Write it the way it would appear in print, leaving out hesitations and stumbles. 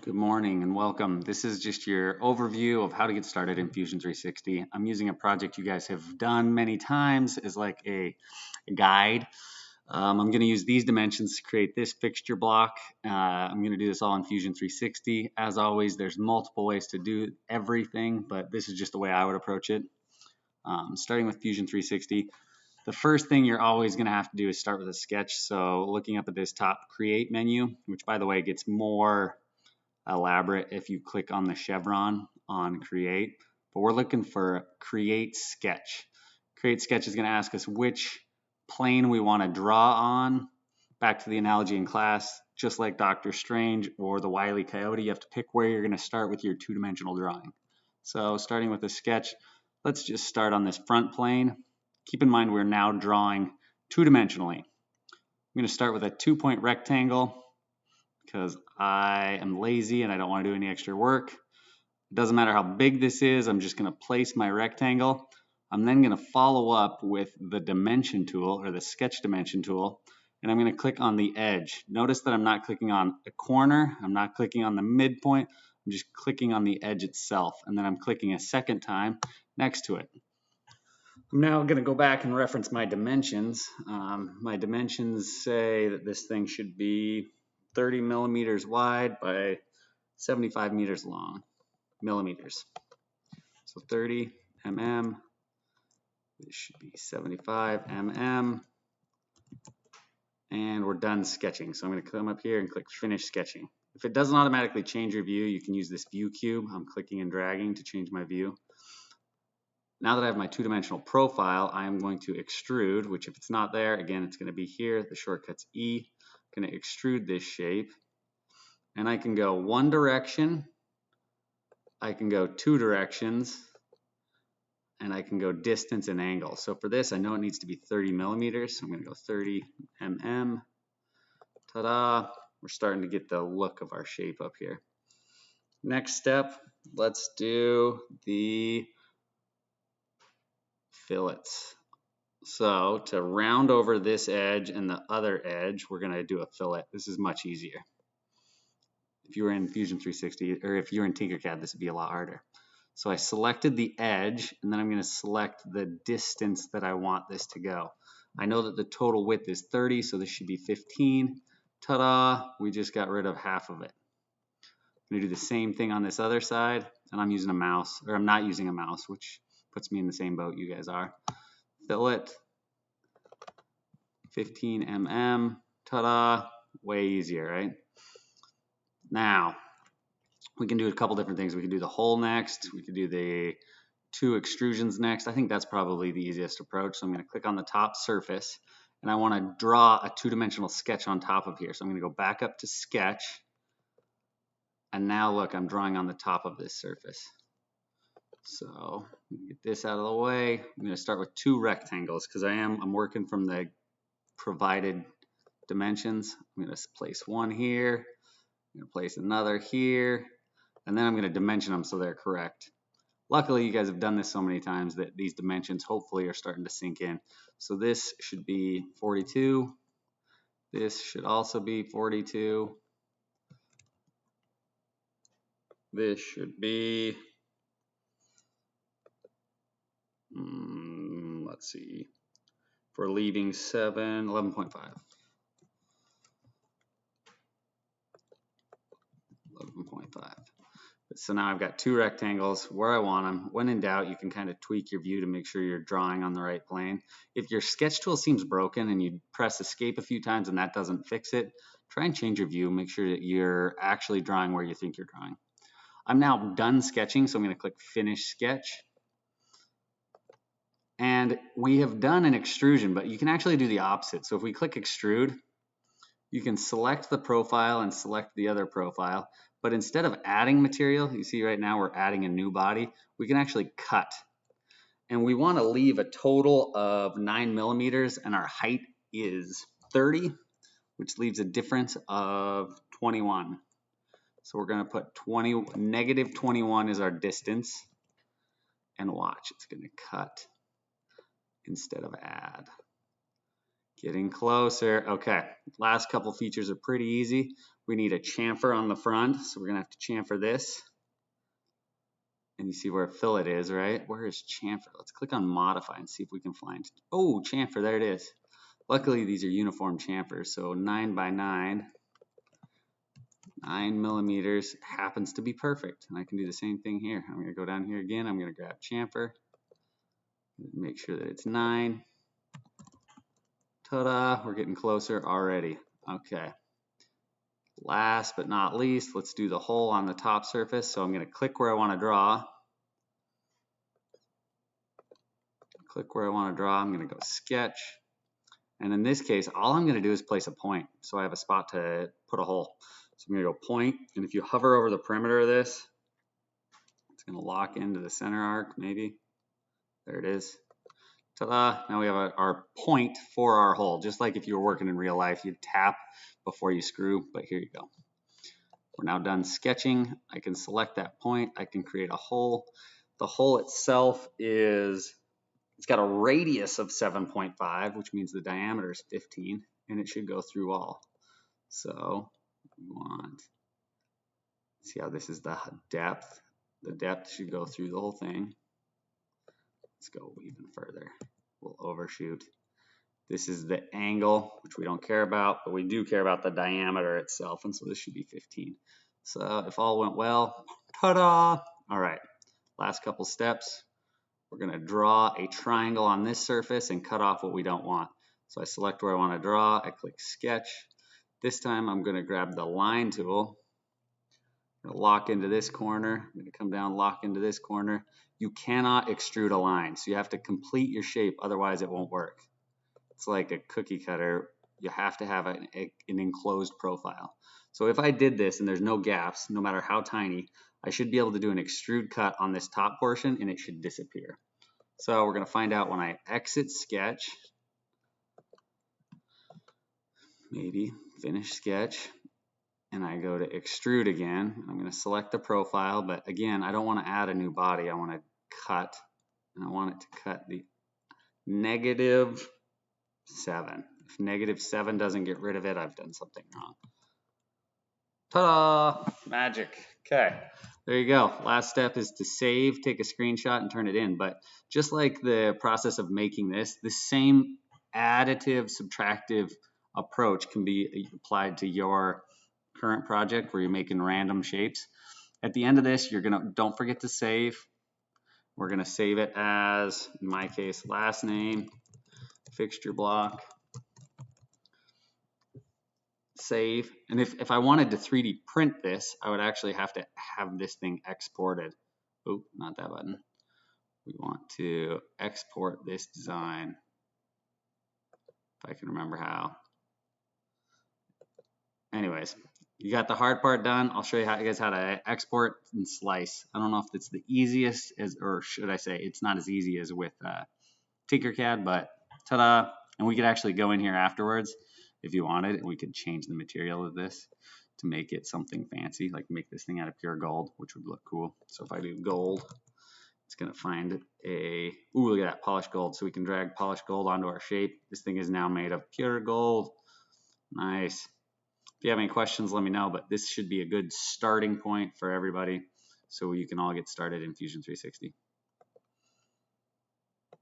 Good morning and welcome. This is just your overview of how to get started in Fusion 360. I'm using a project you guys have done many times as like a guide. I'm going to use these dimensions to create this fixture block. I'm going to do this all in Fusion 360. As always, there's multiple ways to do everything, but this is just the way I would approach it. Starting with Fusion 360, the first thing you're always going to have to do is start with a sketch. So looking up at this top Create menu, which by the way gets more elaborate if you click on the chevron on Create, but we're looking for Create Sketch. Create Sketch is going to ask us which plane we want to draw on. Back to the analogy in class, just like Doctor Strange or the Wile E. Coyote, you have to pick where you're going to start with your two-dimensional drawing. So starting with a sketch, let's just start on this front plane. Keep in mind we're now drawing two-dimensionally. I'm going to start with a 2-point rectangle because I am lazy and I don't want to do any extra work. It doesn't matter how big this is, I'm just going to place my rectangle. I'm then going to follow up with the dimension tool or the sketch dimension tool, and I'm going to click on the edge. Notice that I'm not clicking on a corner, I'm not clicking on the midpoint, I'm just clicking on the edge itself, and then I'm clicking a second time next to it. I'm now going to go back and reference my dimensions. My dimensions say that this thing should be 30 millimeters wide by 75 meters long, millimeters. So 30 mm, this should be 75 mm, and we're done sketching. So I'm going to come up here and click Finish Sketching. If it doesn't automatically change your view, you can use this view cube. I'm clicking and dragging to change my view. Now that I have my two-dimensional profile, I am going to extrude, which if it's not there, again, it's going to be here. The shortcut's E. I'm going to extrude this shape. And I can go one direction, I can go two directions, and I can go distance and angle. So for this, I know it needs to be 30 millimeters. So I'm going to go 30 mm. Ta-da! We're starting to get the look of our shape up here. Next step, let's do the fillets. So to round over this edge and the other edge, we're going to do a fillet. This is much easier. If you were in Fusion 360 or if you're in Tinkercad, this would be a lot harder. So I selected the edge, and then I'm going to select the distance that I want this to go. I know that the total width is 30, so this should be 15. Ta-da! We just got rid of half of it. I'm going to do the same thing on this other side, and I'm using a mouse, or I'm not using a mouse, which puts me in the same boat you guys are. Fillet, 15 mm, ta-da! Way easier, right? Now, we can do a couple different things. We can do the hole next. We can do the two extrusions next. I think that's probably the easiest approach. So I'm going to click on the top surface, and I want to draw a two-dimensional sketch on top of here. So I'm going to go back up to Sketch, and now look, I'm drawing on the top of this surface. So get this out of the way. I'm going to start with two rectangles because I'm working from the provided dimensions. I'm going to place one here. I'm going to place another here. And then I'm going to dimension them so they're correct. Luckily, you guys have done this so many times that these dimensions hopefully are starting to sink in. So this should be 42. This should also be 42. This should be, let's see, for leaving 7, 11.5. 11.5. So now I've got two rectangles where I want them. When in doubt, you can kind of tweak your view to make sure you're drawing on the right plane. If your sketch tool seems broken and you press escape a few times and that doesn't fix it, try and change your view. Make sure that you're actually drawing where you think you're drawing. I'm now done sketching, so I'm going to click Finish Sketch. And we have done an extrusion, but you can actually do the opposite. So if we click Extrude, you can select the profile and select the other profile. But instead of adding material, you see right now we're adding a new body, we can actually cut. And we want to leave a total of 9 millimeters, and our height is 30, which leaves a difference of 21. So we're going to put negative 21 is our distance. And watch, it's going to cut instead of add. Getting closer. Okay, last couple features are pretty easy. We need a chamfer on the front, so we're gonna have to chamfer this. And you see where fillet is, right? Where is chamfer? Let's click on modify and see if we can find, oh, chamfer, there it is. Luckily, these are uniform chamfers, so 9 by 9, 9 millimeters happens to be perfect. And I can do the same thing here. I'm gonna go down here again, I'm gonna grab chamfer, make sure that it's 9. Ta-da, we're getting closer already. Okay. Last but not least, let's do the hole on the top surface. So I'm going to click where I want to draw. Click where I want to draw. I'm going to go sketch. And in this case, all I'm going to do is place a point. So I have a spot to put a hole. So I'm going to go point. And if you hover over the perimeter of this, it's going to lock into the center arc, maybe. There it is. Ta-da! Now we have our point for our hole. Just like if you were working in real life, you'd tap before you screw, but here you go. We're now done sketching. I can select that point. I can create a hole. The hole itself it's got a radius of 7.5, which means the diameter is 15, and it should go through all. So we want, see how this is the depth. The depth should go through the whole thing. Let's go even further. We'll overshoot. This is the angle, which we don't care about, but we do care about the diameter itself, and so this should be 15. So if all went well, ta-da! All right, last couple steps. We're gonna draw a triangle on this surface and cut off what we don't want. So I select where I wanna draw, I click sketch. This time I'm gonna grab the line tool, I'm gonna lock into this corner, I'm gonna come down, lock into this corner. You cannot extrude a line, so you have to complete your shape, otherwise it won't work. It's like a cookie cutter. You have to have an enclosed profile. So if I did this and there's no gaps, no matter how tiny, I should be able to do an extrude cut on this top portion and it should disappear. So we're going to find out when I exit sketch, maybe finish sketch, and I go to extrude again. I'm going to select the profile, but again, I don't want to add a new body. I want to cut, and I want it to cut the -7. If -7 doesn't get rid of it, I've done something wrong. Ta-da! Magic. Okay, there you go. Last step is to save, take a screenshot, and turn it in. But just like the process of making this, the same additive, subtractive approach can be applied to your current project where you're making random shapes. At the end of this, don't forget to save. We're gonna save it as, in my case, last name, fixture block, save. And if I wanted to 3D print this, I would actually have to have this thing exported. Oh, not that button. We want to export this design, if I can remember how. Anyways, you got the hard part done. I'll show you guys how to export and slice. I don't know if it's the easiest, or should I say it's not as easy as with Tinkercad, but ta-da. And we could actually go in here afterwards if you wanted, and we could change the material of this to make it something fancy, like make this thing out of pure gold, which would look cool. So if I do gold, it's gonna find ooh, look at that, polished gold. So we can drag polished gold onto our shape. This thing is now made of pure gold. Nice. If you have any questions, let me know, but this should be a good starting point for everybody so you can all get started in Fusion 360.